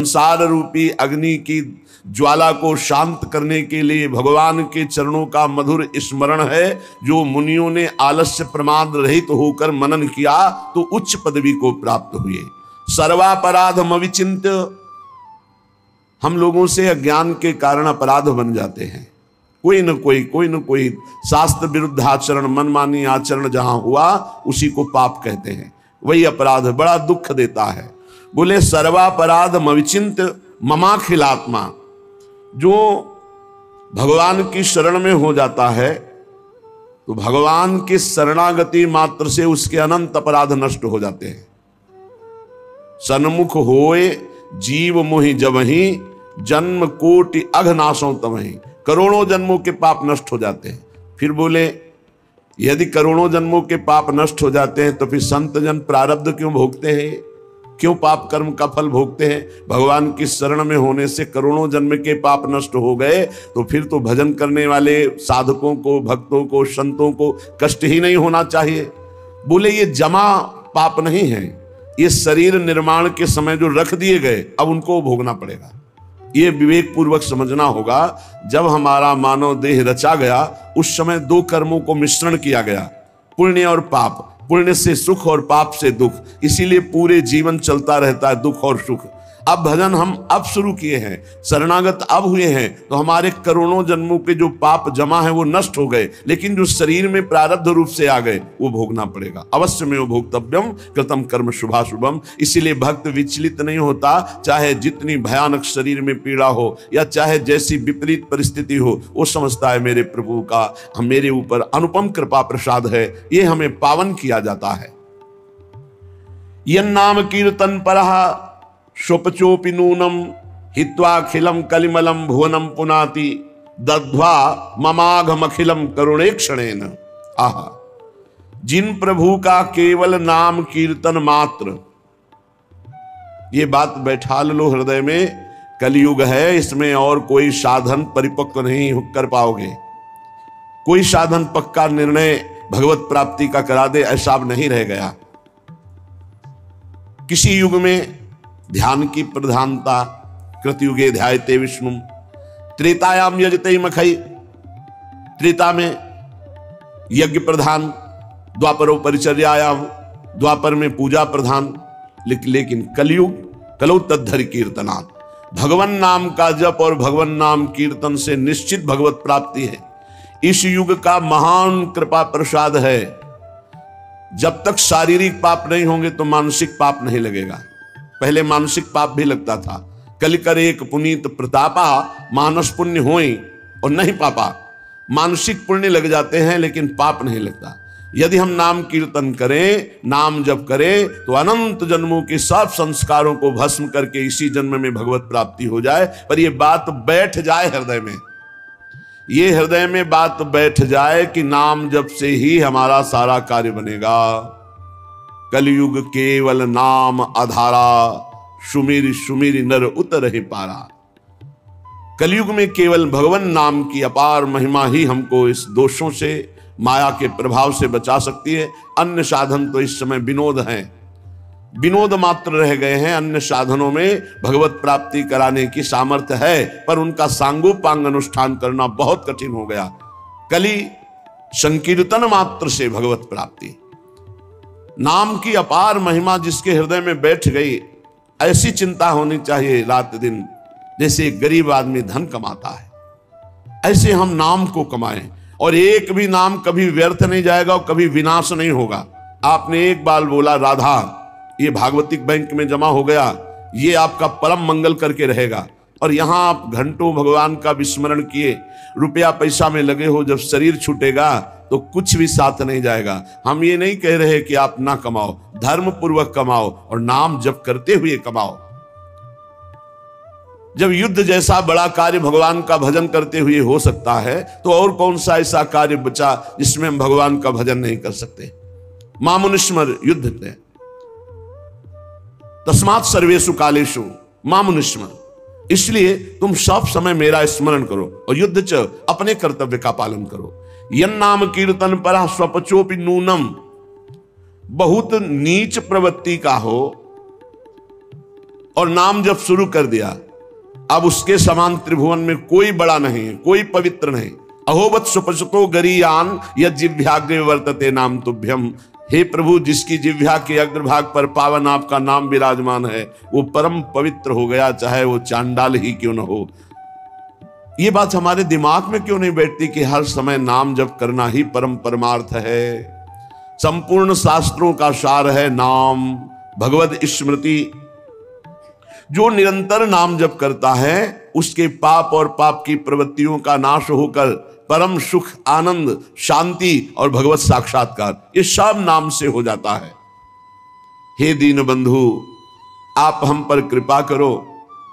संसार रूपी अग्नि की ज्वाला को शांत करने के लिए भगवान के चरणों का मधुर स्मरण है। जो मुनियों ने आलस्य प्रमाद रहित होकर मनन किया तो उच्च पदवी को प्राप्त हुए। सर्वापराधम अविचिंत्य, हम लोगों से अज्ञान के कारण अपराध बन जाते हैं। कोई न कोई शास्त्र विरुद्ध आचरण, मनमानी आचरण जहां हुआ उसी को पाप कहते हैं। वही अपराध बड़ा दुख देता है। बोले सर्वापराध मविचिंत ममाखिलात्मा, जो भगवान की शरण में हो जाता है तो भगवान की शरणागति मात्र से उसके अनंत अपराध नष्ट हो जाते हैं। सन्मुख होए जीव मोहि जबहि, जन्म कोटि अघनाशों तमहि, करोड़ों जन्मों के पाप नष्ट हो जाते हैं। फिर बोले यदि करोड़ों जन्मों के पाप नष्ट हो जाते हैं तो फिर संत जन प्रारब्ध क्यों भोगते हैं, क्यों पाप कर्म का फल भोगते हैं? भगवान की शरण में होने से करोड़ों जन्म के पाप नष्ट हो गए तो फिर तो भजन करने वाले साधकों को, भक्तों को, संतों को कष्ट ही नहीं होना चाहिए। बोले ये जमा पाप नहीं है, ये शरीर निर्माण के समय जो रख दिए गए अब उनको भोगना पड़ेगा। ये विवेक पूर्वक समझना होगा। जब हमारा मानव देह रचा गया उस समय दो कर्मों को मिश्रण किया गया, पुण्य और पाप। पुण्य से सुख और पाप से दुख, इसीलिए पूरे जीवन चलता रहता है दुख और सुख। अब भजन हम अब शुरू किए हैं, शरणागत अब हुए हैं तो हमारे करोड़ों जन्मों के जो पाप जमा है वो नष्ट हो गए, लेकिन जो शरीर में प्रारब्ध रूप से आ गए वो भोगना पड़ेगा। अवश्य में वो भोक्तव्यम कृतम कर्म शुभाशुभम। इसीलिए भक्त विचलित नहीं होता, चाहे जितनी भयानक शरीर में पीड़ा हो या चाहे जैसी विपरीत परिस्थिति हो, वो समझता है मेरे प्रभु का मेरे ऊपर अनुपम कृपा प्रसाद है, ये हमें पावन किया जाता है। यन नाम कीर्तन परहा स्वपचोपि नूनम हित्वाखिलम कलिमलम भुवनम पुनाति दध्वा ममाघमखिलम करुणेक्षणेन। आहा, जिन प्रभु का केवल नाम कीर्तन मात्र, ये बात बैठा लो हृदय में, कलयुग है, इसमें और कोई साधन परिपक्व नहीं कर पाओगे। कोई साधन पक्का निर्णय भगवत प्राप्ति का करा दे ऐसा अब नहीं रह गया। किसी युग में ध्यान की प्रधानता, कृतयुगे ध्यायते विष्णु, त्रेतायाम यजते मखई, त्रेता में यज्ञ प्रधान, द्वापरो परिचर्यायाम, द्वापर में पूजा प्रधान, लेकिन कलयुग कलौ तद्धरि कीर्तनात्, भगवान नाम का जप और भगवान नाम कीर्तन से निश्चित भगवत प्राप्ति है। इस युग का महान कृपा प्रसाद है। जब तक शारीरिक पाप नहीं होंगे तो मानसिक पाप नहीं लगेगा। पहले मानसिक पाप भी लगता था। कलिकर एक पुनीत प्रतापा, मानस पुण्य होई और नहीं पापा। मानसिक पुण्य लग जाते हैं लेकिन पाप नहीं लगता। यदि हम नाम कीर्तन करें, नाम जप करें तो अनंत जन्मों के सब संस्कारों को भस्म करके इसी जन्म में भगवत प्राप्ति हो जाए। पर यह बात बैठ जाए हृदय में, ये हृदय में बात बैठ जाए कि नाम जप से ही हमारा सारा कार्य बनेगा। कलयुग केवल नाम आधारा, सुमिर सुमिर नर उतर पारा। कलयुग में केवल भगवान नाम की अपार महिमा ही हमको इस दोषों से, माया के प्रभाव से बचा सकती है। अन्य साधन तो इस समय विनोद हैं, विनोद मात्र रह गए हैं। अन्य साधनों में भगवत प्राप्ति कराने की सामर्थ्य है पर उनका सांगोपांग अनुष्ठान करना बहुत कठिन हो गया। कली संकीर्तन मात्र से भगवत प्राप्ति, नाम की अपार महिमा जिसके हृदय में बैठ गई, ऐसी चिंता होनी चाहिए रात दिन। जैसे एक गरीब आदमी धन कमाता है, ऐसे हम नाम को कमाएं और एक भी नाम कभी व्यर्थ नहीं जाएगा और कभी विनाश नहीं होगा। आपने एक बार बोला राधा, ये भागवतिक बैंक में जमा हो गया, ये आपका परम मंगल करके रहेगा। और यहां आप घंटों भगवान का विस्मरण किए, रुपया पैसा में लगे हो, जब शरीर छूटेगा तो कुछ भी साथ नहीं जाएगा। हम ये नहीं कह रहे कि आप ना कमाओ, धर्म पूर्वक कमाओ और नाम जप करते हुए कमाओ। जब युद्ध जैसा बड़ा कार्य भगवान का भजन करते हुए हो सकता है तो और कौन सा ऐसा कार्य बचा जिसमें हम भगवान का भजन नहीं कर सकते। मामुनिस्मर युद्ध थे, तस्मात् सर्वेषु कालेषु मामुनिस्मर। इसलिए तुम सब समय मेरा स्मरण करो और युद्ध च अपने कर्तव्य का पालन करो। यन नाम कीर्तन पर स्वपचोपि नूनम, बहुत नीच प्रवृत्ति का हो और नाम जब शुरू कर दिया, अब उसके समान त्रिभुवन में कोई बड़ा नहीं है, कोई पवित्र नहीं। अहोवत सुपसतो गरीयान यज्जिह्वाग्रे वर्तते नाम तुभ्यम। हे प्रभु, जिसकी जिह्वा के अग्रभाग पर पावन आपका नाम विराजमान है, वो परम पवित्र हो गया, चाहे वो चांडाल ही क्यों न हो। ये बात हमारे दिमाग में क्यों नहीं बैठती कि हर समय नाम जप करना ही परम परमार्थ है। संपूर्ण शास्त्रों का सार है नाम, भगवत स्मृति। जो निरंतर नाम जप करता है उसके पाप और पाप की प्रवृत्तियों का नाश होकर परम सुख, आनंद, शांति और भगवत साक्षात्कार, ये सब नाम से हो जाता है। हे दीन बंधु, आप हम पर कृपा करो,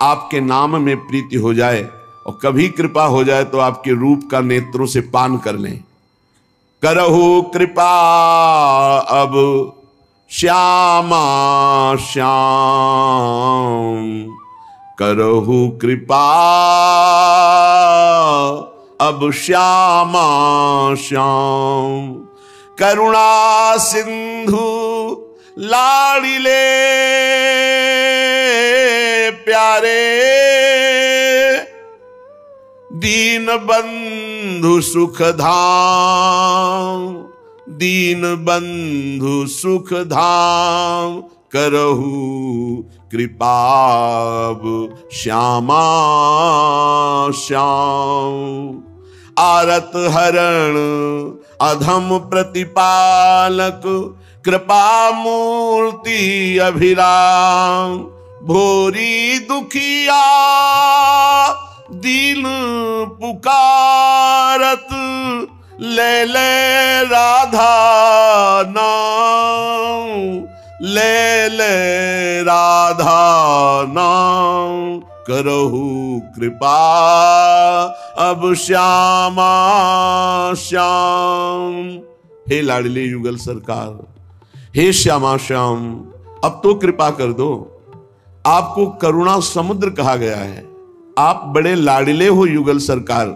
आपके नाम में प्रीति हो जाए, और कभी कृपा हो जाए तो आपके रूप का नेत्रों से पान कर लें। करहु कृपा अब श्यामा श्याम, करहु कृपा अब श्यामा श्याम। करुणा सिंधु लाड़िले प्यारे, दीन बंधु सुख धाम, दीन बंधु सुख धाम। करहु कृपाब श्यामा श्याम। आरत हरण अधम प्रतिपालक, कृपा मूर्ति अभिराम। भोरी दुखिया दीन पुकारत, ले ले राधा नाम, ले ले राधा नाम। करहु कृपा अब श्यामा श्याम। हे लाडले युगल सरकार, हे श्यामा श्याम, अब तो कृपा कर दो। आपको करुणा समुद्र कहा गया है, आप बड़े लाडले हो युगल सरकार,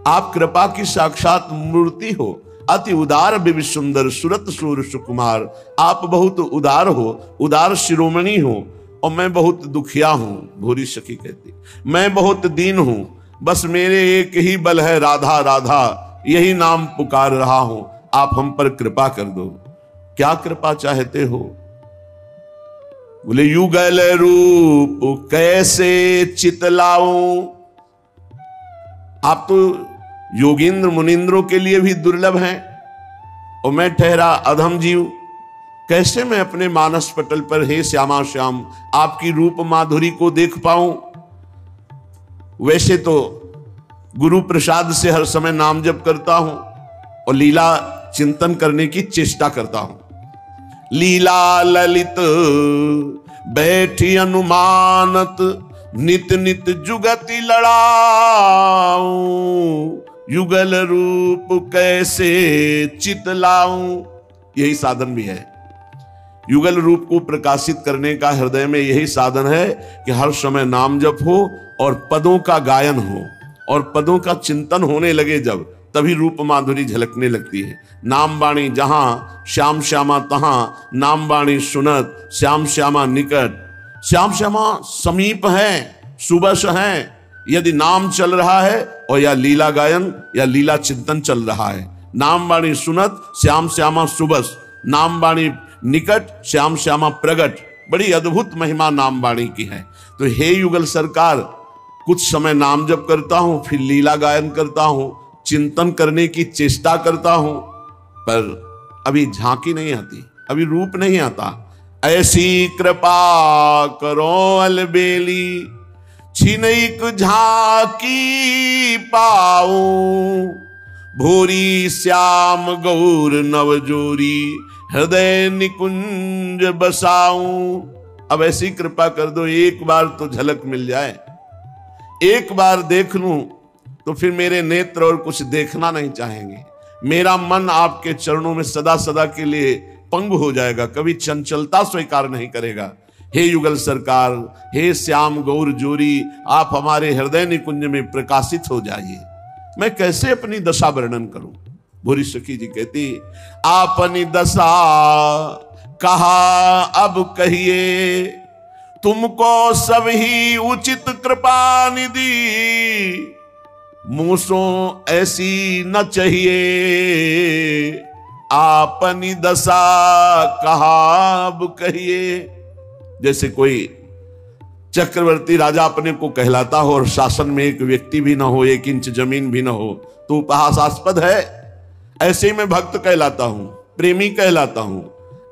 आप कृपा की साक्षात मूर्ति हो। अति उदार बिभि सुंदर सुरत सूर सुकुमार, आप बहुत उदार हो, उदार शिरोमणि हो, और मैं बहुत दुखिया हूं। भूरी सखी कहती, मैं बहुत दीन हूं, बस मेरे एक ही बल है राधा राधा, यही नाम पुकार रहा हूं, आप हम पर कृपा कर दो। क्या कृपा चाहते हो? बोले युगल रूप कैसे चितलाऊं। आप तो योगींद्र मुनींद्रों के लिए भी दुर्लभ हैं, और मैं ठहरा अधम जीव, कैसे मैं अपने मानस पटल पर हे श्यामा श्याम आपकी रूप माधुरी को देख पाऊं। वैसे तो गुरु प्रसाद से हर समय नाम जप करता हूं और लीला चिंतन करने की चेष्टा करता हूं। लीला ललित बैठी अनुमानत, नित नित जुगति लड़ाऊं। युगल रूप कैसे चितलाऊं, यही साधन भी है। युगल रूप को प्रकाशित करने का हृदय में यही साधन है कि हर समय नाम जप हो और पदों का गायन हो, और पदों का चिंतन होने लगे जब, तभी रूप माधुरी झलकने लगती है। नाम बाणी जहां श्याम श्यामा तहां, नाम बाणी सुनत श्याम श्यामा निकट। श्याम श्यामा समीप है, सुबस है, यदि नाम चल रहा है और या लीला गायन या लीला चिंतन चल रहा है। नाम बाणी सुनत श्याम श्यामा सुबस, नाम बाणी निकट श्याम श्यामा प्रगट। बड़ी अद्भुत महिमा नाम बाणी की है। तो हे युगल सरकार, कुछ समय नाम जप करता हूं, फिर लीला गायन करता हूं, चिंतन करने की चेष्टा करता हूं, पर अभी झांकी नहीं आती, अभी रूप नहीं आता। ऐसी कृपा करो अलबेली, छिनैक झांकी पाऊं। भोरी श्याम गौर नवजोरी, हृदय निकुंज बसाऊं। अब ऐसी कृपा कर दो, एक बार तो झलक मिल जाए, एक बार देख लूं तो फिर मेरे नेत्र और कुछ देखना नहीं चाहेंगे। मेरा मन आपके चरणों में सदा सदा के लिए पंग हो जाएगा, कभी चंचलता स्वीकार नहीं करेगा। हे युगल सरकार, हे श्याम गौर जोरी, आप हमारे हृदय निकुंज में प्रकाशित हो जाइए। मैं कैसे अपनी दशा वर्णन करूं? भूरी सखी जी कहती, आपनी दशा कहा अब कहिए, तुमको सब ही उचित कृपा निधि, मूसो ऐसी न चाहिए, आपनी दशा कहा अब कहिए। जैसे कोई चक्रवर्ती राजा अपने को कहलाता हो और शासन में एक व्यक्ति भी ना हो, 1 इंच जमीन भी ना हो, तो उपहासास्पद है। ऐसे ही मैं भक्त कहलाता हूं, प्रेमी कहलाता हूं,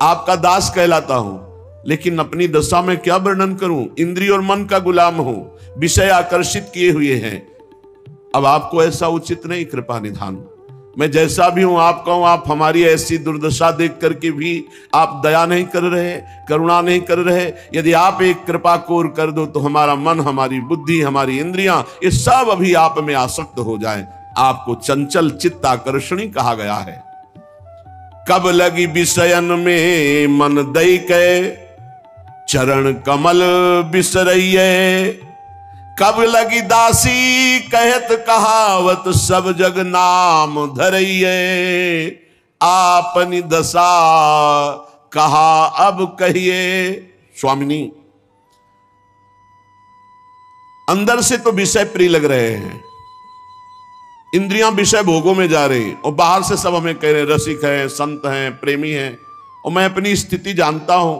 आपका दास कहलाता हूं, लेकिन अपनी दशा में क्या वर्णन करूं। इंद्रिय और मन का गुलाम हूं, विषय आकर्षित किए हुए हैं। अब आपको ऐसा उचित नहीं कृपा निधान। मैं जैसा भी हूं आपका हूं, आप हमारी ऐसी दुर्दशा देख करके भी आप दया नहीं कर रहे, करुणा नहीं कर रहे। यदि आप एक कृपा कोर कर दो तो हमारा मन, हमारी बुद्धि, हमारी इंद्रियां, ये सब अभी आप में आसक्त हो जाएं। आपको चंचल चित्त आकर्षणी कहा गया है। कब लगी विषयन में मन दई के, चरण कमल बिसरइये। कब लगी दासी कहत कहावत, सब जग नाम धरइये। आपनी दशा कहा अब कहिए। स्वामिनी, अंदर से तो विषय प्रिय लग रहे हैं, इंद्रियां विषय भोगों में जा रही, और बाहर से सब हमें कह रहे रसिक हैं, संत हैं, प्रेमी हैं, और मैं अपनी स्थिति जानता हूं।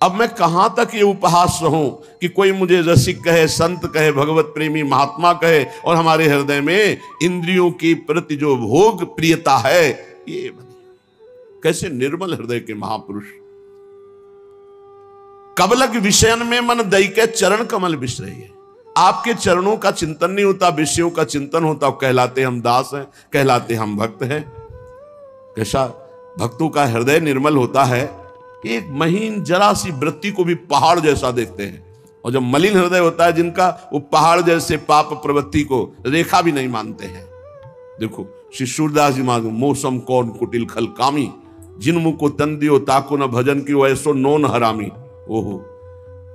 अब मैं कहां तक ये उपहास रहूं कि कोई मुझे रसिक कहे, संत कहे, भगवत प्रेमी, महात्मा कहे, और हमारे हृदय में इंद्रियों की प्रति जो भोग प्रियता है, ये कैसे निर्मल हृदय के महापुरुष। कब लग विषयन में मन दई के, चरण कमल बिसरइये। आपके चरणों का चिंतन नहीं होता, विषयों का चिंतन होता, कहलाते हम दास हैं, कहलाते हम भक्त हैं। कैसा भक्तों का हृदय निर्मल होता है, एक महीन जरा सी वृत्ति को भी पहाड़ जैसा देखते हैं, और जब मलिन हृदय होता है जिनका, वो पहाड़ जैसे पाप प्रवृत्ति को रेखा भी नहीं मानते हैं। देखो श्री सूरदास जी मांगो, मौसम कौन कुटिल खल कामी, जिन मुख को तन दियो ताको न भजन की, ऐसो नोन हरामी। ओहो,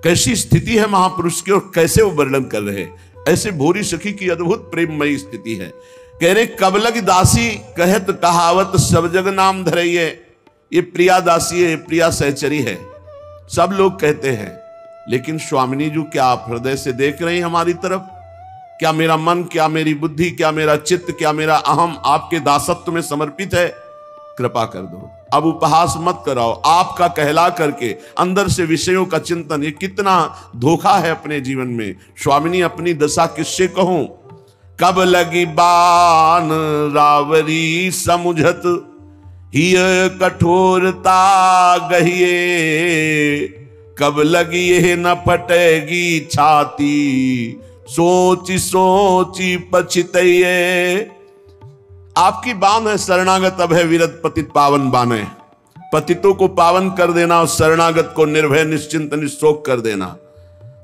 कैसी स्थिति है महापुरुष की, और कैसे वो वर्णन कर रहे हैं। ऐसे भोरी सखी की अद्भुत प्रेममयी स्थिति है। कह रहे कब लगी दासी कहत कहावत, सब जग नाम धरइये। ये प्रिया दासी है, प्रिया सहचरी है, सब लोग कहते हैं, लेकिन स्वामिनी जी क्या आप हृदय से देख रही हैं हमारी तरफ? क्या मेरा मन, क्या मेरी बुद्धि, क्या मेरा चित्त, क्या मेरा अहम आपके दासत्व में समर्पित है? कृपा कर दो, अब उपहास मत कराओ। आपका कहला करके अंदर से विषयों का चिंतन, ये कितना धोखा है अपने जीवन में। स्वामिनी, अपनी दशा किससे कहूं? कब लगी बान रावरी समुझत, हिय कठोरता गहिए। कब लगी ये न फटेगी छाती, सोची सोची पछितइये। आपकी बान है शरणागत अभय विरत पतित पावन बाने। पतितों को पावन कर देना और शरणागत को निर्भय निश्चिंत निशोक कर देना।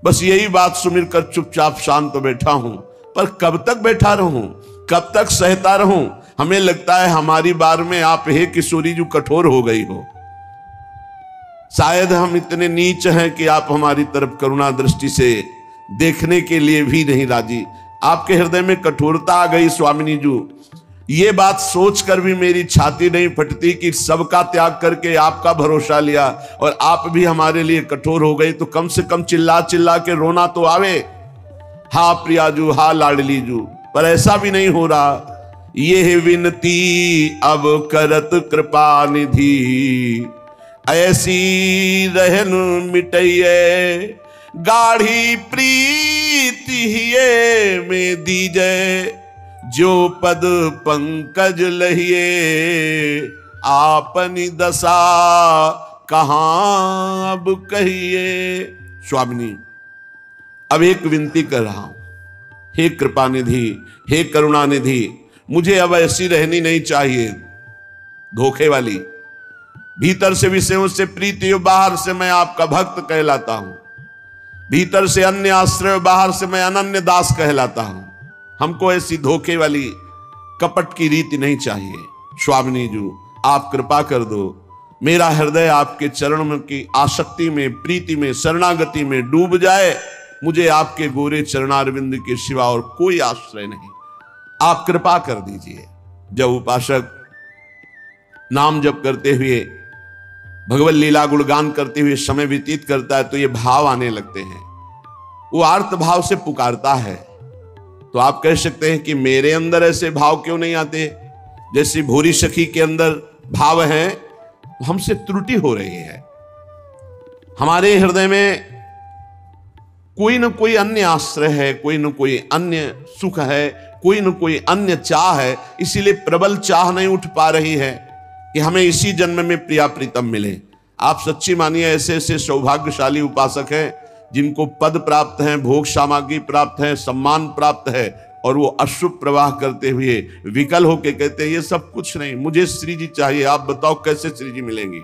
बस यही बात सुमिर कर चुपचाप शांत बैठा हूं, पर कब तक बैठा रहूं, कब तक सहता रहूं? हमें लगता है हमारी बार में आप हे किशोरी जो कठोर हो गई हो। शायद हम इतने नीच हैं कि आप हमारी तरफ करुणा दृष्टि से देखने के लिए भी नहीं राजी। आपके हृदय में कठोरता आ गई स्वामिनी जी। ये बात सोचकर भी मेरी छाती नहीं फटती कि सबका त्याग करके आपका भरोसा लिया और आप भी हमारे लिए कठोर हो गई, तो कम से कम चिल्ला चिल्ला के रोना तो आवे, हा प्रियाजू, हा लाडली जू। पर ऐसा भी नहीं हो रहा। ये विनती अब करत कृपा निधि, ऐसी रहन मिटइये। गाढ़ी प्रीति ये में दीजय, जो पद पंकज लहिए। आपनी दशा कहां अब कहिए। स्वामिनी, अब एक विनती कर रहा हूं, हे कृपा निधि, हे करुणा निधि, मुझे अब ऐसी रहनी नहीं चाहिए धोखे वाली। भीतर से विषयों से प्रीति, बाहर से मैं आपका भक्त कहलाता हूं। भीतर से अन्य आश्रय, बाहर से मैं अनन्य दास कहलाता हूं। हमको ऐसी धोखे वाली कपट की रीति नहीं चाहिए। स्वामिनी जी, आप कृपा कर दो, मेरा हृदय आपके चरणों की आसक्ति में, प्रीति में, शरणागति में डूब जाए। मुझे आपके गोरे चरणारविंद के सिवा और कोई आश्रय नहीं। आप कृपा कर दीजिए। जब उपासक नाम जप करते हुए भगवत लीला गुणगान करते हुए समय व्यतीत करता है तो ये भाव आने लगते हैं, वो आर्त भाव से पुकारता है। तो आप कह सकते हैं कि मेरे अंदर ऐसे भाव क्यों नहीं आते, जैसे भूरी सखी के अंदर भाव है, हमसे त्रुटि हो रही है। हमारे हृदय में कोई न कोई अन्य आश्रय है, कोई न कोई अन्य सुख है, कोई न कोई अन्य चाह है, इसीलिए प्रबल चाह नहीं उठ पा रही है कि हमें इसी जन्म में प्रिया प्रीतम मिले। आप सच्ची मानिए, ऐसे ऐसे सौभाग्यशाली उपासक हैं जिनको पद प्राप्त है, भोग सामग्री प्राप्त है, सम्मान प्राप्त है, और वो अशुभ प्रवाह करते हुए विकल होके कहते हैं ये सब कुछ नहीं, मुझे श्री जी चाहिए, आप बताओ कैसे श्री जी मिलेंगी।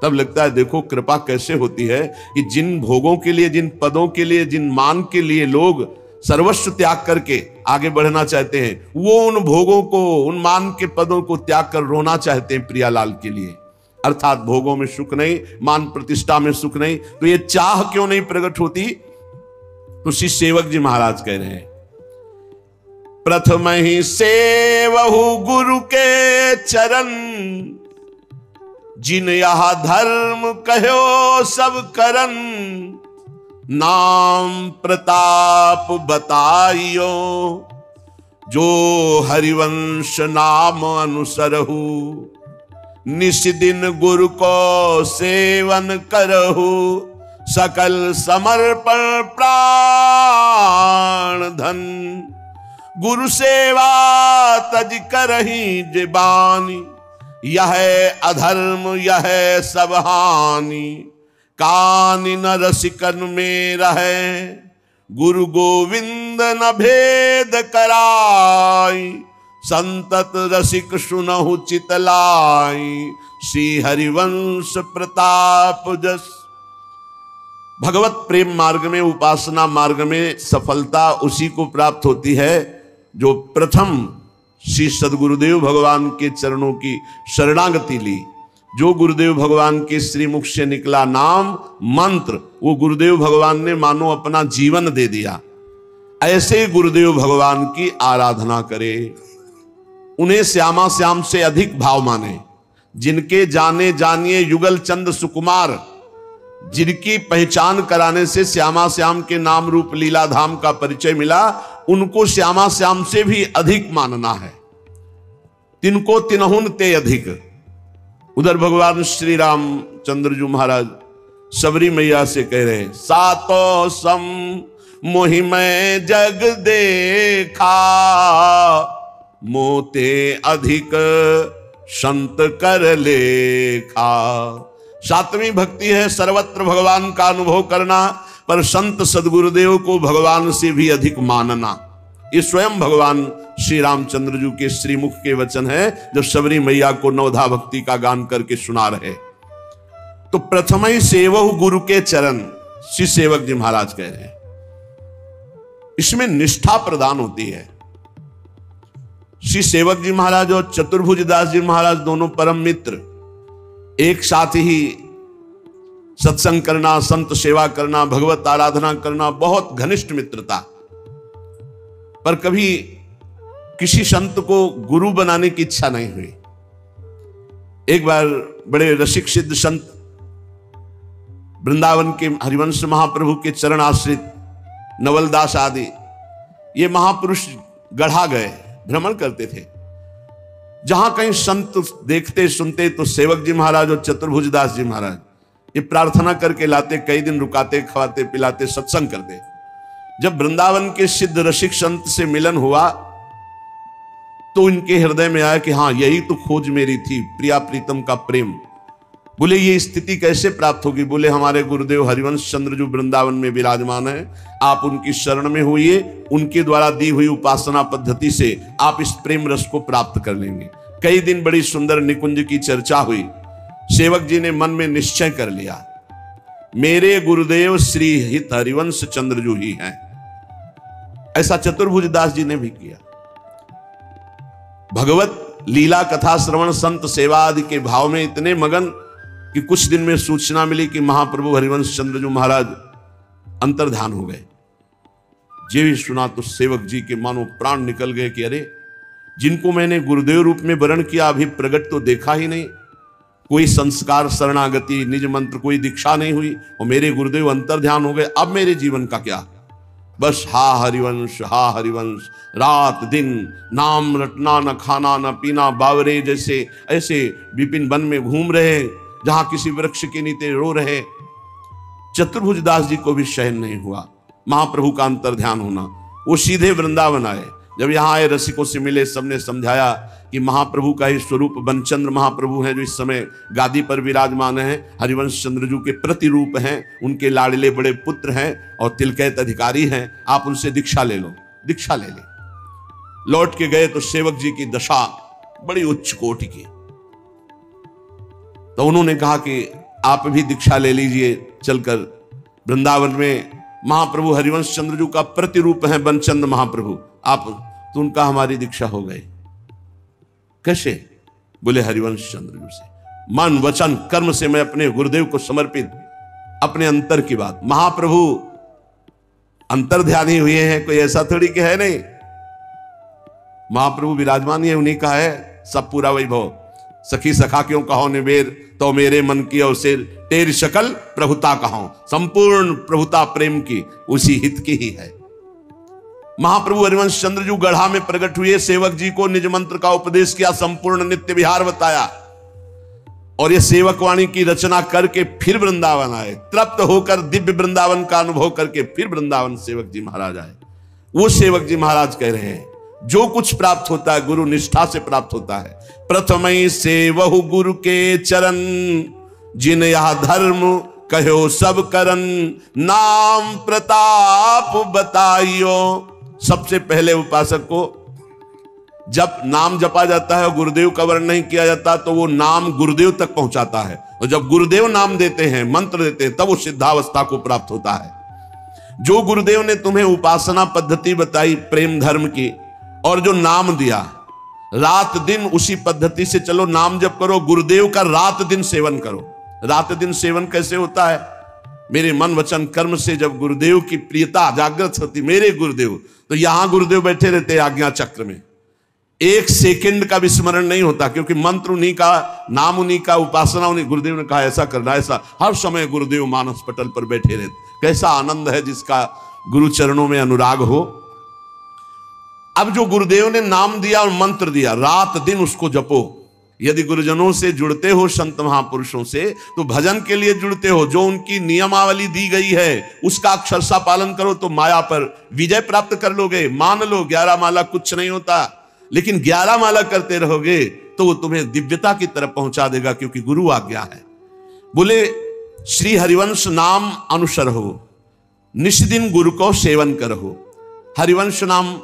तब लगता है देखो कृपा कैसे होती है कि जिन भोगों के लिए, जिन पदों के लिए, जिन मान के लिए लोग सर्वस्व त्याग करके आगे बढ़ना चाहते हैं, वो उन भोगों को, उन मान के पदों को त्याग कर रोना चाहते हैं प्रियालाल के लिए। अर्थात भोगों में सुख नहीं, मान प्रतिष्ठा में सुख नहीं, तो ये चाह क्यों नहीं प्रकट होती। तो श्री सेवक जी महाराज कह रहे हैं, प्रथम ही सेवहु गुरु के चरण, जिन यह धर्म कहो सब करन, नाम प्रताप बताइयो, जो हरिवंश नाम अनुसरहु, निश दिन गुरु को सेवन करहु, सकल समर्पण प्राण धन, गुरु सेवा तज करही जिबानी, यह अधर्म यह सब हानि, कानि न रसिकन में रहे, गुरु गोविंद न भेद कराई, संतत रसिक सुनहु चितलाई, श्री हरिवंश प्रताप जस। भगवत प्रेम मार्ग में, उपासना मार्ग में सफलता उसी को प्राप्त होती है जो प्रथम श्री सदगुरुदेव भगवान के चरणों की शरणागति ली। जो गुरुदेव भगवान के श्रीमुख से निकला नाम मंत्र, वो गुरुदेव भगवान ने मानो अपना जीवन दे दिया। ऐसे गुरुदेव भगवान की आराधना करे, उन्हें श्यामा श्याम से अधिक भाव माने, जिनके जाने जानिए युगल चंद सुकुमार, जिनकी पहचान कराने से श्यामा श्याम के नाम रूप लीला धाम का परिचय मिला, उनको श्यामा श्याम से भी अधिक मानना है। तिनको तिनहुन ते अधिक। उधर भगवान श्री राम चंद्र जी महाराज सबरी मैया से कह रहे हैं, सातो सम मोहि मैं जग देखा, मोते अधिक संत कर लेखा। सातवीं भक्ति है सर्वत्र भगवान का अनुभव करना, पर संत सदगुरुदेव को भगवान से भी अधिक मानना। ये स्वयं भगवान श्री रामचंद्र जी के श्रीमुख के वचन है, जब सबरी मैया को नवधा भक्ति का गान करके सुना रहे। तो प्रथम ही सेवहु गुरु के चरण, श्री सेवक जी महाराज कह रहे हैं। इसमें निष्ठा प्रदान होती है। श्री सेवक जी महाराज और चतुर्भुज दास जी महाराज दोनों परम मित्र, एक साथ ही सत्संग करना, संत सेवा करना, भगवत आराधना करना, बहुत घनिष्ठ मित्रता। पर कभी किसी संत को गुरु बनाने की इच्छा नहीं हुई। एक बार बड़े रसिक सिद्ध संत वृंदावन के हरिवंश महाप्रभु के चरण आश्रित नवलदास आदि ये महापुरुष गढ़ा गए, भ्रमण करते थे। जहां कहीं संत देखते सुनते तो सेवक जी महाराज और चतुर्भुज दास जी महाराज ये प्रार्थना करके लाते, कई दिन रुकाते, खवाते पिलाते, सत्संग करते। जब वृंदावन के सिद्ध रसिक संत से मिलन हुआ तो इनके हृदय में आया कि हाँ, यही तो खोज मेरी थी, प्रिया प्रीतम का प्रेम। बोले ये स्थिति कैसे प्राप्त होगी? बोले हमारे गुरुदेव हरिवंश चंद्र जो वृंदावन में विराजमान है, आप उनकी शरण में होइए, उनके द्वारा दी हुई उपासना पद्धति से आप इस प्रेम रस को प्राप्त कर लेंगे। कई दिन बड़ी सुंदर निकुंज की चर्चा हुई। सेवक जी ने मन में निश्चय कर लिया, मेरे गुरुदेव श्री हित हरिवंश चंद्र जो ही हैं। ऐसा चतुर्भुज दास जी ने भी किया। भगवत लीला कथा श्रवण संत सेवा आदि के भाव में इतने मगन कि कुछ दिन में सूचना मिली कि महाप्रभु हरिवंश चंद्र जी महाराज अंतर्धान हो गए। जे भी सुना तो सेवक जी के मानो प्राण निकल गए कि अरे, जिनको मैंने गुरुदेव रूप में वरण किया अभी प्रगट तो देखा ही नहीं। कोई संस्कार, शरणागति, निज मंत्र, कोई दीक्षा नहीं हुई और मेरे गुरुदेव अंतर ध्यान हो गए। अब मेरे जीवन का क्या? बस हा हरिवंश, हा हरिवंश, रात दिन नाम रटना, न खाना न पीना, बावरे जैसे ऐसे विपिन वन में घूम रहे, जहां किसी वृक्ष के नीचे रो रहे। चतुर्भुज दास जी को भी शयन नहीं हुआ महाप्रभु का अंतर ध्यान होना। वो सीधे वृंदावन आए। जब यहाँ आए, रसिकों से मिले, सबने समझाया कि महाप्रभु का ही स्वरूप बनचंद्र महाप्रभु हैं, जो इस समय गादी पर विराजमान हैं, हरिवंश चंद्रजू के प्रतिरूप हैं, उनके लाडले बड़े पुत्र हैं और तिलकैत अधिकारी हैं। आप उनसे दीक्षा ले लो। दीक्षा ले ले। लौट के गए तो सेवक जी की दशा बड़ी उच्च कोटि की। तो उन्होंने कहा कि आप भी दीक्षा ले लीजिए चलकर। वृंदावन में महाप्रभु हरिवंश चंद्रजू का प्रतिरूप है बनचंद्र महाप्रभु, आप तो उनका हमारी दीक्षा हो गए। कैसे? बोले हरिवंश चंद्रजू से मन वचन कर्म से मैं अपने गुरुदेव को समर्पित, अपने अंतर की बात। महाप्रभु अंतर ध्यानी हुए हैं, कोई ऐसा थोड़ी कि है नहीं। महाप्रभु विराजमान है, उन्हीं का है सब पूरा वैभव। सखी सखा क्यों कहो निवेद, तो मेरे मन की और सिर तेरी शकल प्रभुता कहो। संपूर्ण प्रभुता प्रेम की उसी हित की ही है। महाप्रभु हरिवंश चंद्रजू गढ़ा में प्रकट हुए, सेवक जी को निज मंत्र का उपदेश किया, संपूर्ण नित्य विहार बताया और ये सेवक वाणी की रचना करके फिर वृंदावन आए। तृप्त होकर दिव्य वृंदावन का अनुभव करके फिर वृंदावन सेवक जी महाराज आए। वो सेवक जी महाराज कह रहे हैं, जो कुछ प्राप्त होता है गुरु निष्ठा से प्राप्त होता है। प्रथमई से वहु गुरु के चरण, जिन यह धर्म कहो सब करन, नाम प्रताप बताइयो। सबसे पहले उपासक को जब नाम जपा जाता है, गुरुदेव का वर्ण नहीं किया जाता, तो वो नाम गुरुदेव तक पहुंचाता है। और जब गुरुदेव नाम देते हैं, मंत्र देते हैं, तब वो सिद्धावस्था को प्राप्त होता है। जो गुरुदेव ने तुम्हें उपासना पद्धति बताई प्रेम धर्म की, और जो नाम दिया, रात दिन उसी पद्धति से चलो, नाम जप करो, गुरुदेव का रात दिन सेवन करो। रात दिन सेवन कैसे होता है? मेरे मन वचन कर्म से जब गुरुदेव की प्रियता जागृत होती, मेरे गुरुदेव, तो यहां गुरुदेव बैठे रहते हैं आज्ञा चक्र में। एक सेकंड का विस्मरण नहीं होता, क्योंकि मंत्र उन्हीं का, नाम उन्हीं का, उपासना उन्हीं। गुरुदेव ने कहा ऐसा करना, ऐसा। हर समय गुरुदेव मानस पटल पर बैठे रहते। कैसा आनंद है जिसका गुरु चरणों में अनुराग हो। अब जो गुरुदेव ने नाम दिया और मंत्र दिया, रात दिन उसको जपो। यदि गुरुजनों से जुड़ते हो, संत महापुरुषों से, तो भजन के लिए जुड़ते हो, जो उनकी नियमावली दी गई है उसका अक्षरशः पालन करो तो माया पर विजय प्राप्त कर लोगे। मान लो 11 माला कुछ नहीं होता, लेकिन 11 माला करते रहोगे तो वो तुम्हें दिव्यता की तरफ पहुंचा देगा, क्योंकि गुरु आज्ञा है। बोले श्री हरिवंश नाम अनुसर हो, निष्दिन गुरु को सेवन करो। हरिवंश नाम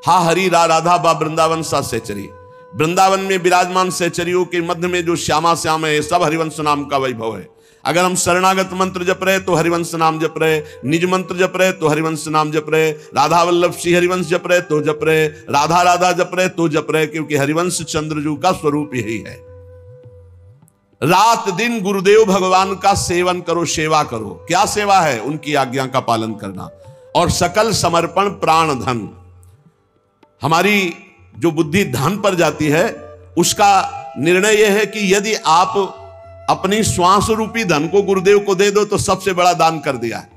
हा हरि रा राधा बा वृंदावन सा सहचरी। वृंदावन में विराजमान सहचरियों के मध्य में जो श्यामा श्याम है, सब हरिवंश नाम का वैभव है। अगर हम शरणागत मंत्र जप रहे तो हरिवंश नाम जप रहे, निज मंत्र जप रहे तो हरिवंश नाम जप रहे, राधा वल्लभ श्री हरिवंश जप रहे तो जप रहे, राधा राधा जप रहे तो जप रहे, क्योंकि हरिवंश चंद्रजू का स्वरूप यही है। रात दिन गुरुदेव भगवान का सेवन करो, सेवा करो। क्या सेवा है? उनकी आज्ञा का पालन करना और सकल समर्पण प्राण धन। हमारी जो बुद्धि धन पर जाती है, उसका निर्णय यह है कि यदि आप अपनी श्वास रूपी धन को गुरुदेव को दे दो तो सबसे बड़ा दान कर दिया है।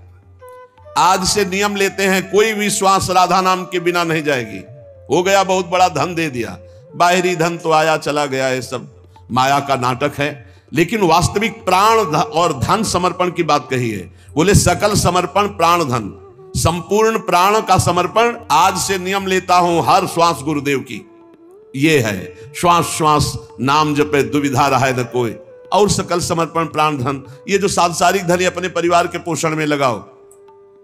आज से नियम लेते हैं, कोई भी श्वास राधा नाम के बिना नहीं जाएगी। हो गया, बहुत बड़ा धन दे दिया। बाहरी धन तो आया चला गया, ये सब माया का नाटक है। लेकिन वास्तविक प्राण और धन समर्पण की बात कही है। बोले सकल समर्पण प्राण धन, संपूर्ण प्राण का समर्पण। आज से नियम लेता हूं, हर श्वास गुरुदेव की। ये है श्वास श्वास नाम जपे दुविधा रहा न कोई, और सकल समर्पण प्राण धन। ये जो सांसारिक धन अपने परिवार के पोषण में लगाओ,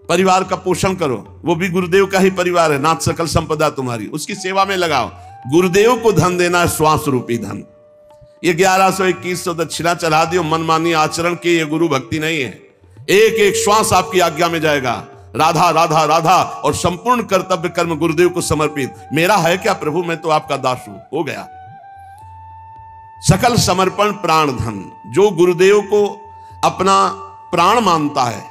परिवार का पोषण करो, वो भी गुरुदेव का ही परिवार है। नाथ सकल संपदा तुम्हारी, उसकी सेवा में लगाओ। गुरुदेव को धन देना है, श्वास रूपी धन। ये 1100-2100 दक्षिणा चढ़ा दियो, मनमानी आचरण की ये गुरु भक्ति नहीं है। एक एक श्वास आपकी आज्ञा में जाएगा, राधा राधा राधा, और संपूर्ण कर्तव्य कर्म गुरुदेव को समर्पित। मेरा है क्या प्रभु, मैं तो आपका दास हूं। हो गया सकल समर्पण प्राण धन। जो गुरुदेव को अपना प्राण मानता है,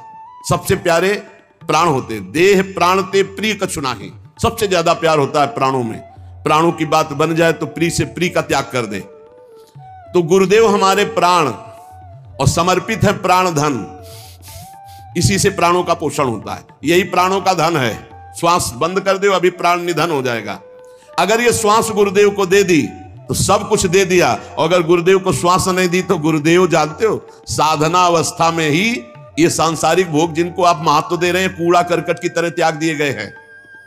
सबसे प्यारे प्राण होते, देह प्राण ते प्रिय कछु नाही। सबसे ज्यादा प्यार होता है प्राणों में। प्राणों की बात बन जाए तो प्रिय से प्रिय का त्याग कर दे। तो गुरुदेव हमारे प्राण और समर्पित है प्राण धन। इसी से प्राणों का पोषण होता है, यही प्राणों का धन है। श्वास बंद कर दो, अभी प्राण निधन हो जाएगा। अगर ये श्वास गुरुदेव को दे दी तो सब कुछ दे दिया, और अगर गुरुदेव को श्वास नहीं दी तो गुरुदेव जानते हो साधना अवस्था में ही ये सांसारिक भोग जिनको आप महत्व दे रहे हैं कूड़ा करकट की तरह त्याग दिए गए हैं।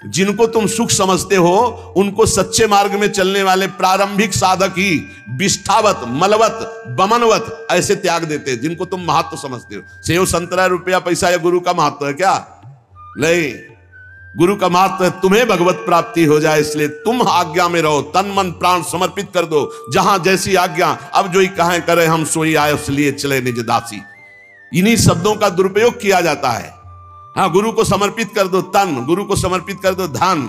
जिनको तुम सुख समझते हो उनको सच्चे मार्ग में चलने वाले प्रारंभिक साधक ही विष्ठावत, मलवत, बमनवत ऐसे त्याग देते हैं, जिनको तुम महत्व समझते हो। सेव संतरा रुपया पैसा या गुरु का महत्व है क्या? नहीं, गुरु का महत्व है तुम्हें भगवत प्राप्ति हो जाए, इसलिए तुम आज्ञा में रहो, तन मन प्राण समर्पित कर दो, जहां जैसी आज्ञा। अब जो ही कहें करे हम सोई आए इसलिए चले निज दासी। इन्हीं शब्दों का दुरुपयोग किया जाता है। हाँ, गुरु को समर्पित कर दो तन, गुरु को समर्पित कर दो धन,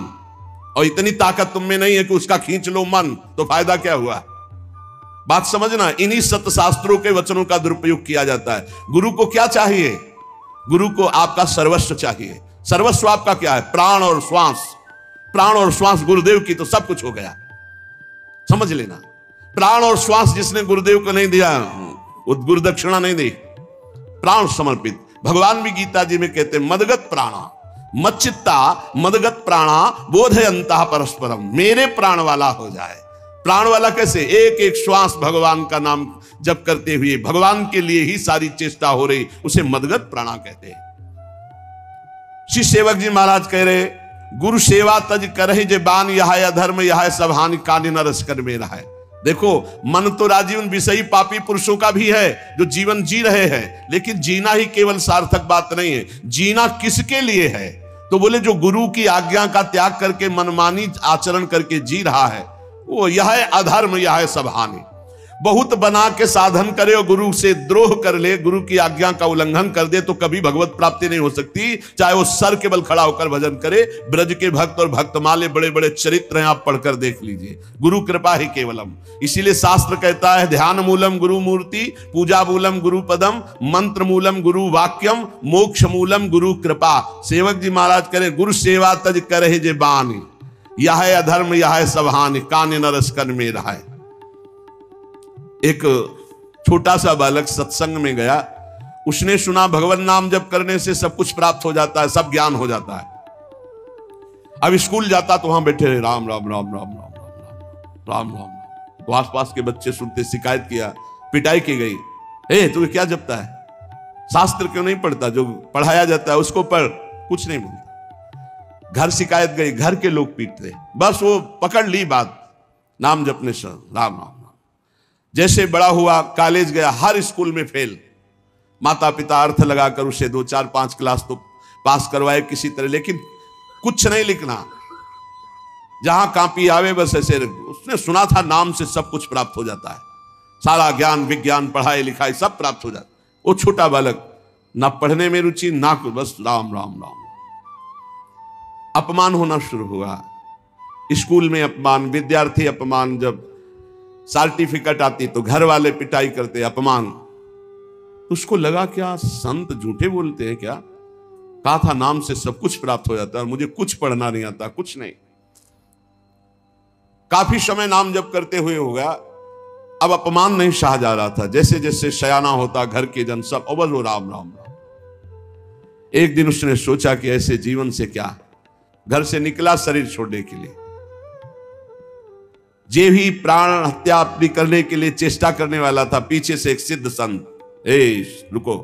और इतनी ताकत तुम में नहीं है कि उसका खींच लो मन, तो फायदा क्या हुआ? बात समझना, इन्हीं सत्य शास्त्रों के वचनों का दुरुपयोग किया जाता है। गुरु को क्या चाहिए? गुरु को आपका सर्वस्व चाहिए। सर्वस्व आपका क्या है? प्राण और श्वास। प्राण और श्वास गुरुदेव की तो सब कुछ हो गया, समझ लेना। प्राण और श्वास जिसने गुरुदेव को नहीं दिया, गुरु दक्षिणा नहीं दी, प्राण समर्पित। भगवान भी गीता जी में कहते हैं मदगत प्राणा मच्चित्ता मदगत प्राणा बोधयंता परस्परम, मेरे प्राण वाला हो जाए। प्राण वाला कैसे? एक एक श्वास भगवान का नाम जप करते हुए भगवान के लिए ही सारी चेष्टा हो रही, उसे मदगत प्राणा कहते हैं। श्री सेवक जी महाराज कह रहे गुरु सेवा तज करहि जे बान, यह अधर्म यह सब हानि कानि न रस कर में रहा। देखो, मन तो राजीवन विषयी पापी पुरुषों का भी है जो जीवन जी रहे हैं, लेकिन जीना ही केवल सार्थक बात नहीं है। जीना किसके लिए है? तो बोले जो गुरु की आज्ञा का त्याग करके मनमानी आचरण करके जी रहा है, वो यह है अधर्म, यह है सब हानि। बहुत बना के साधन करे और गुरु से द्रोह कर ले, गुरु की आज्ञा का उल्लंघन कर दे, तो कभी भगवत प्राप्ति नहीं हो सकती, चाहे वो सर के बल खड़ा होकर भजन करे। ब्रज के भक्त और भक्तमाले बड़े बड़े चरित्र हैं, आप पढ़कर देख लीजिए। गुरु कृपा ही केवलम। इसीलिए शास्त्र कहता है ध्यान मूलम गुरु मूर्ति, पूजा मूलम गुरु पदम, मंत्र मूलम गुरु वाक्यम, मोक्ष मूलम गुरु कृपा। सेवक जी महाराज करें गुरु सेवा तज करे जे बानी, यह है अधर्म यह है सब हानि कान न रस कर में रहा। एक छोटा सा बालक सत्संग में गया, उसने सुना भगवान नाम जप करने से सब कुछ प्राप्त हो जाता है, सब ज्ञान हो जाता है। अब स्कूल जाता तो वहां बैठे रहे राम राम राम राम राम राम राम राम। तो आसपास के बच्चे सुनते, शिकायत किया, पिटाई की गई। ए तू क्या जपता है? शास्त्र क्यों नहीं पढ़ता? जो पढ़ाया जाता है उसको पढ़। कुछ नहीं मिलता। घर शिकायत गई, घर के लोग पीटते, बस वो पकड़ ली बात, नाम जपने से राम राम। जैसे बड़ा हुआ, कॉलेज गया, हर स्कूल में फेल। माता पिता अर्थ लगाकर उसे 2 4 5 क्लास तो पास करवाए किसी तरह, लेकिन कुछ नहीं लिखना। जहां कापी आवे बस ऐसे। उसने सुना था नाम से सब कुछ प्राप्त हो जाता है, सारा ज्ञान विज्ञान पढ़ाई लिखाई सब प्राप्त हो जाता। वो छोटा बालक, ना पढ़ने में रुचि ना कुछ, बस राम राम राम। अपमान होना शुरू हुआ, स्कूल में अपमान, विद्यार्थी अपमान। जब सर्टिफिकेट आती तो घर वाले पिटाई करते, अपमान। उसको लगा क्या संत झूठे बोलते हैं क्या? कहा था नाम से सब कुछ प्राप्त हो जाता है, और मुझे कुछ पढ़ना नहीं आता, कुछ नहीं। काफी समय नाम जप करते हुए हो गया, अब अपमान नहीं सहा जा रहा था। जैसे जैसे शयाना होता, घर के जन सब अवल हो राम राम राम। एक दिन उसने सोचा कि ऐसे जीवन से क्या, घर से निकला शरीर छोड़ने के लिए। जे भी प्राण हत्या अपनी करने के लिए चेष्टा करने वाला था, पीछे से एक सिद्ध संत, रुको,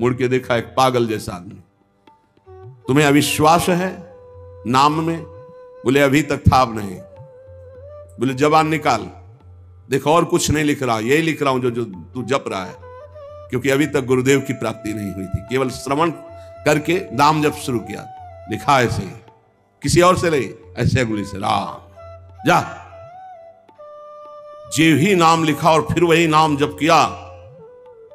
मुड़ के देखा, एक पागल जैसा आदमी। तुम्हें अविश्वास है नाम में? बोले अभी तक था, अब नहीं। बोले जबान निकाल, देखो और कुछ नहीं लिख रहा, यही लिख रहा हूं जो तू जप रहा है, क्योंकि अभी तक गुरुदेव की प्राप्ति नहीं हुई थी। केवल श्रवण करके नाम जप शुरू किया। लिखा ऐसे, किसी और से नहीं, ऐसे अंगुली से राम जा। जे ही नाम लिखा और फिर वही नाम जप किया।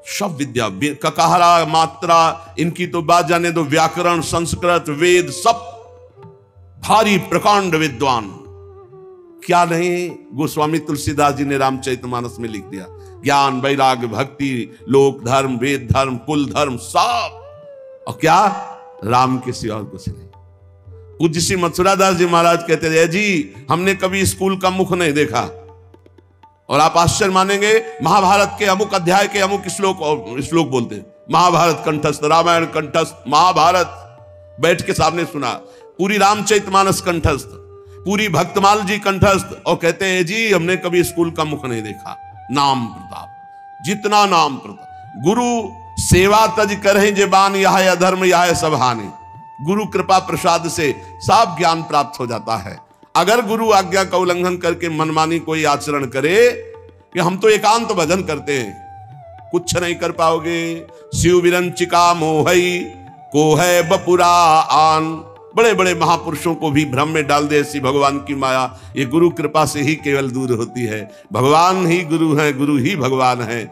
सब विद्या, ककाहरा मात्रा इनकी तो बात जाने दो, व्याकरण संस्कृत वेद सब भारी प्रकांड विद्वान। क्या नहीं गोस्वामी तुलसीदास जी ने रामचरितमानस में लिख दिया। ज्ञान वैराग्य भक्ति लोक धर्म वेद धर्म कुल धर्म सब, और क्या राम के सिवा कुछ नहीं। पूज्य श्री मथुरादास जी महाराज कहते थे जी हमने कभी स्कूल का मुख नहीं देखा, और आप आश्चर्य मानेंगे, महाभारत के अमुक अध्याय के अमुक श्लोक बोलते हैं, महाभारत कंठस्थ, रामायण कंठस्थ, महाभारत बैठ के सामने सुना, पूरी रामचरितमानस कंठस्थ, पूरी भक्तमाल जी कंठस्थ, और कहते हैं जी हमने कभी स्कूल का मुख नहीं देखा। नाम प्रताप, जितना नाम प्रताप। गुरु सेवा तज करहि जे बान, यह अधर्म यह सब हानि। गुरु कृपा प्रसाद से सब ज्ञान प्राप्त हो जाता है। अगर गुरु आज्ञा का उल्लंघन करके मनमानी कोई आचरण करे कि हम तो एकांत भजन करते हैं, कुछ नहीं कर पाओगे। शिव विरंचिका मोहई को है बपुरा आन। बड़े बड़े महापुरुषों को भी भ्रम में डाल दे ऐसी भगवान की माया, ये गुरु कृपा से ही केवल दूर होती है। भगवान ही गुरु है, गुरु ही भगवान है।